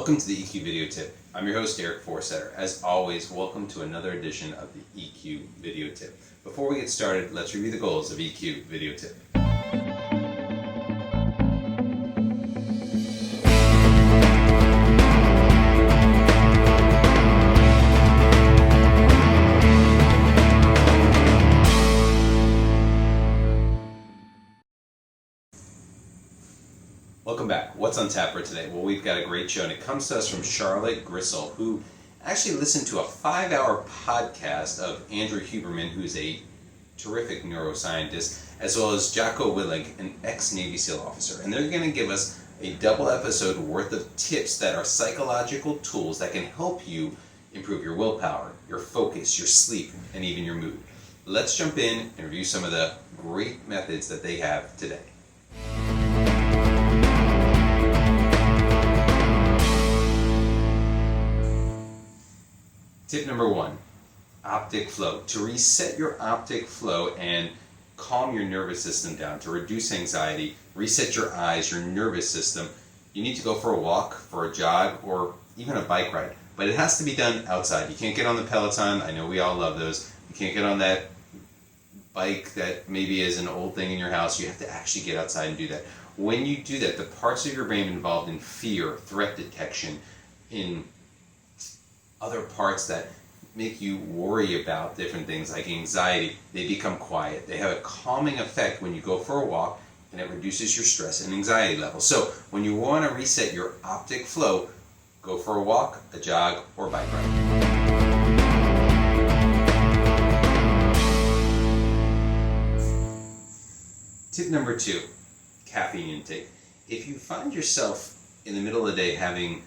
Welcome to the EQ Video Tip. I'm your host, Eric Forsetter. As always, welcome to another edition of the EQ Video Tip. Before we get started, let's review the goals of EQ Video Tip. Welcome back. What's on tap for today? Well, we've got a great show, and it comes to us from Charlotte Grissel, who actually listened to a 5-hour podcast of Andrew Huberman, who's a terrific neuroscientist, as well as Jocko Willink, an ex-Navy SEAL officer. And they're going to give us a double episode worth of tips that are psychological tools that can help you improve your willpower, your focus, your sleep, and even your mood. Let's jump in and review some of the great methods that they have today. Tip number 1, optic flow. To reset your optic flow and calm your nervous system down, to reduce anxiety, reset your eyes, your nervous system, you need to go for a walk, for a jog, or even a bike ride. But it has to be done outside. You can't get on the Peloton. I know we all love those. You can't get on that bike that maybe is an old thing in your house. You have to actually get outside and do that. When you do that, the parts of your brain involved in fear, threat detection, in other parts that make you worry about different things like anxiety, they become quiet. They have a calming effect when you go for a walk, and it reduces your stress and anxiety levels. So when you want to reset your optic flow, go for a walk, a jog, or bike ride. Tip number 2, caffeine intake. If you find yourself in the middle of the day having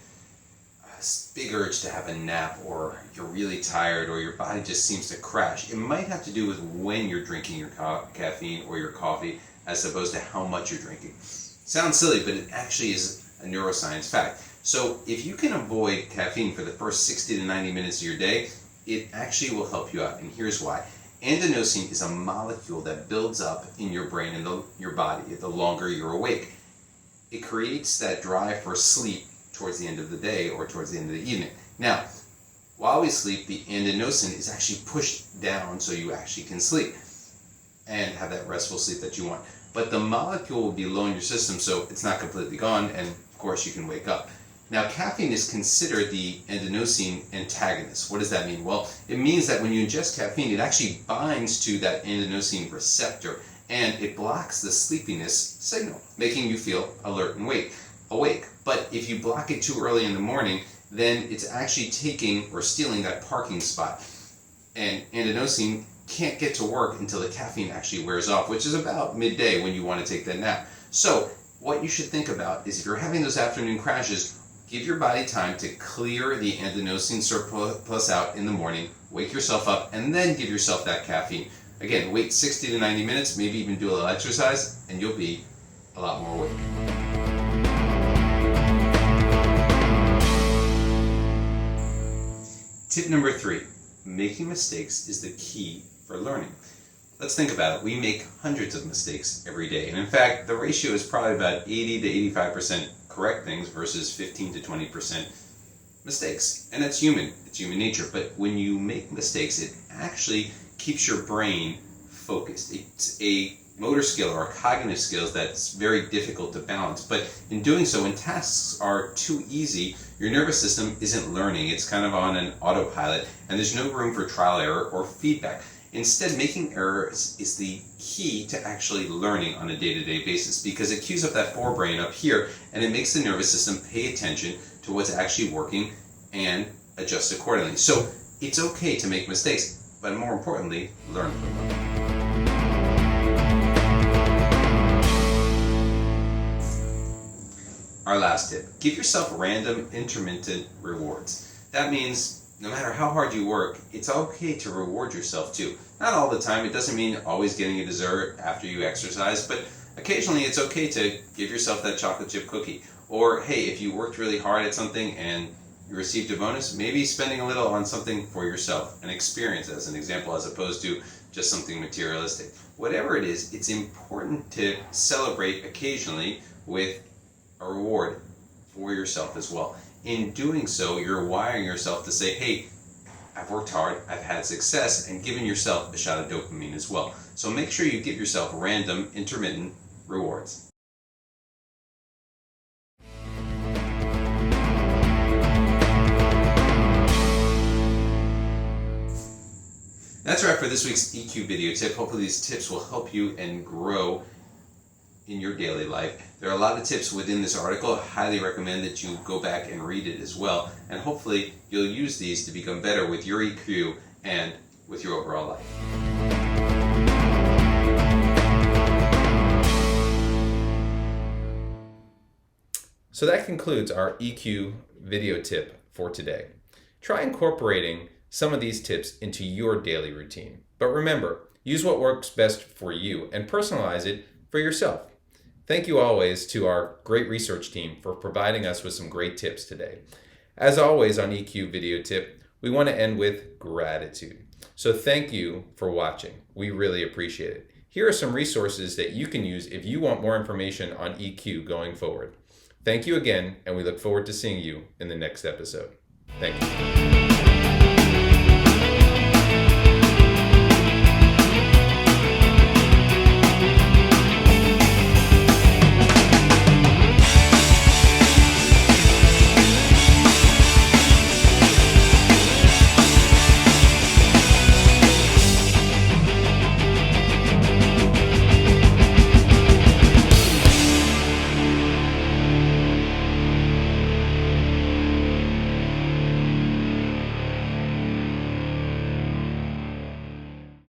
big urge to have a nap, or you're really tired, or your body just seems to crash, it might have to do with when you're drinking your caffeine or your coffee as opposed to how much you're drinking. Sounds silly, but it actually is a neuroscience fact. So if you can avoid caffeine for the first 60 to 90 minutes of your day, it actually will help you out, and here's why. Adenosine is a molecule that builds up in your brain and your body the longer you're awake. It creates that drive for sleep towards the end of the day or towards the end of the evening. Now, while we sleep, the adenosine is actually pushed down so you actually can sleep and have that restful sleep that you want. But the molecule will be low in your system, so it's not completely gone, and of course you can wake up. Now, caffeine is considered the adenosine antagonist. What does that mean? Well, it means that when you ingest caffeine, it actually binds to that adenosine receptor, and it blocks the sleepiness signal, making you feel alert and awake. But if you block it too early in the morning, then it's actually taking or stealing that parking spot. And adenosine can't get to work until the caffeine actually wears off, which is about midday when you want to take that nap. So what you should think about is if you're having those afternoon crashes, give your body time to clear the adenosine surplus out in the morning, wake yourself up, and then give yourself that caffeine. Again, wait 60 to 90 minutes, maybe even do a little exercise, and you'll be a lot more awake. Tip number 3, making mistakes is the key for learning. Let's think about it. We make hundreds of mistakes every day. And in fact, the ratio is probably about 80 to 85% correct things versus 15 to 20% mistakes. And that's human. It's human nature. But when you make mistakes, it actually keeps your brain focused. It's a motor skill or a cognitive skill that's very difficult to balance. But in doing so, when tasks are too easy, your nervous system isn't learning. It's kind of on an autopilot, and there's no room for trial, error, or feedback. Instead, making errors is the key to actually learning on a day-to-day basis, because it cues up that forebrain up here, and it makes the nervous system pay attention to what's actually working and adjust accordingly. So it's okay to make mistakes, but more importantly, learn from them. Our last tip, give yourself random intermittent rewards. That means no matter how hard you work, it's okay to reward yourself too. Not all the time. It doesn't mean always getting a dessert after you exercise, but occasionally it's okay to give yourself that chocolate chip cookie. Or hey, if you worked really hard at something and you received a bonus, maybe spending a little on something for yourself, an experience as an example, as opposed to just something materialistic. Whatever it is, it's important to celebrate occasionally with a reward for yourself as well. In doing so, you're wiring yourself to say, hey, I've worked hard, I've had success, and giving yourself a shot of dopamine as well. So make sure you give yourself random, intermittent rewards. That's a wrap for this week's EQ video tip. Hopefully these tips will help you and grow in your daily life. There are a lot of tips within this article. I highly recommend that you go back and read it as well. And hopefully you'll use these to become better with your EQ and with your overall life. So that concludes our EQ video tip for today. Try incorporating some of these tips into your daily routine. But remember, use what works best for you and personalize it for yourself. Thank you always to our great research team for providing us with some great tips today. As always on EQ Video Tip, we want to end with gratitude. So thank you for watching. We really appreciate it. Here are some resources that you can use if you want more information on EQ going forward. Thank you again, and we look forward to seeing you in the next episode. Thank you.